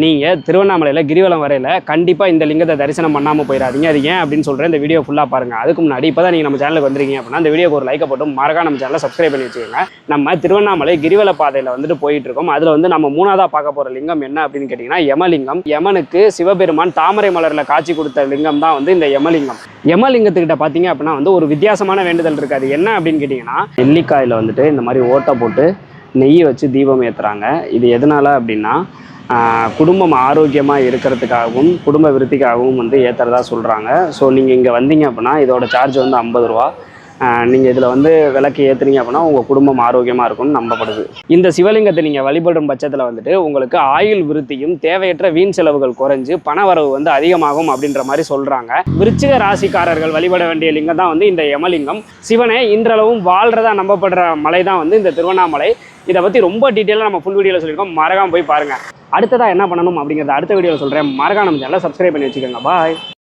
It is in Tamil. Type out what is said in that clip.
நீங்கள் திருவண்ணாமலையில் கிரிவலம் வரையில் கண்டிப்பாக இந்த லிங்கத்தை தரிசனம் பண்ணாமல் போயிடாதீங்க. அது ஏன் அப்படின்னு சொல்கிறேன், இந்த வீடியோ ஃபுல்லாக பாருங்கள். அதுக்கு முன்னாடி இப்போ தான் நீங்கள் நம்ம சேனலுக்கு வந்துருக்கீங்க அப்படின்னா இந்த வீடியோக்கு ஒரு லைக்கை போட்டு மறக்காம நம்ம சேனலை சப்ஸ்கிரைப் பண்ணி வச்சுக்கோங்க. நம்ம திருவண்ணாமலை கிரிவல பாதையில் வந்துட்டு போயிட்டு இருக்கோம். அதில் வந்து நம்ம மூணாவதாக பார்க்க போகிற லிங்கம் என்ன அப்படின்னு கேட்டிங்கன்னா யமலிங்கம். யமனுக்கு சிவபெருமான் தாமரை மலரில் காட்சி கொடுத்த லிங்கம் தான் வந்து இந்த யமலிங்கம். யமலிங்கத்துக்கிட்ட பார்த்தீங்க அப்படின்னா வந்து ஒரு வித்தியாசமான வேண்டுதல் இருக்காது. என்ன அப்படின்னு கேட்டிங்கன்னா, நெல்லிக்காயில் வந்துட்டு இந்த மாதிரி ஓட்டை போட்டு நெய் வச்சு தீபம் ஏற்றுறாங்க. இது எதனால் அப்படின்னா குடும்பம் ஆரோக்கியமாக இருக்கிறதுக்காகவும் குடும்ப விருத்திக்காகவும் வந்து ஏற்றுறதா சொல்கிறாங்க. ஸோ நீங்கள் இங்கே வந்தீங்க அப்படின்னா இதோட சார்ஜ் வந்து 50 ரூபா. நீங்கள் இதில் வந்து விளக்கு ஏற்றுனீங்க அப்படின்னா உங்கள் குடும்பம் ஆரோக்கியமாக இருக்கும்னு நம்பப்படுது. இந்த சிவலிங்கத்தை நீங்கள் வழிபடும் பட்சத்தில் வந்துட்டு உங்களுக்கு ஆயுள் விருத்தியும் தேவையற்ற வீண் செலவுகள் குறைஞ்சு பணவரவு வந்து அதிகமாகும் அப்படின்ற மாதிரி சொல்கிறாங்க. விருச்சிக ராசிக்காரர்கள் வழிபட வேண்டிய லிங்கம் தான் வந்து இந்த யமலிங்கம். சிவனை இன்றளவும் வாழ்கிறதா நம்பப்படுற மலை தான் வந்து இந்த திருவண்ணாமலை. இதை பற்றி ரொம்ப டீட்டெயிலாக நம்ம ஃபுல் வீடியோவில் சொல்லியிருக்கோம். மறக்காம போய் பாருங்கள். அடுத்ததாக என்ன பண்ணணும் அப்படிங்கிறத அடுத்த வீடியோவில் சொல்கிறேன். மறக்காம நம்ம சேனலை சப்ஸ்கிரைப் பண்ணி வச்சுக்கோங்க. பாய்.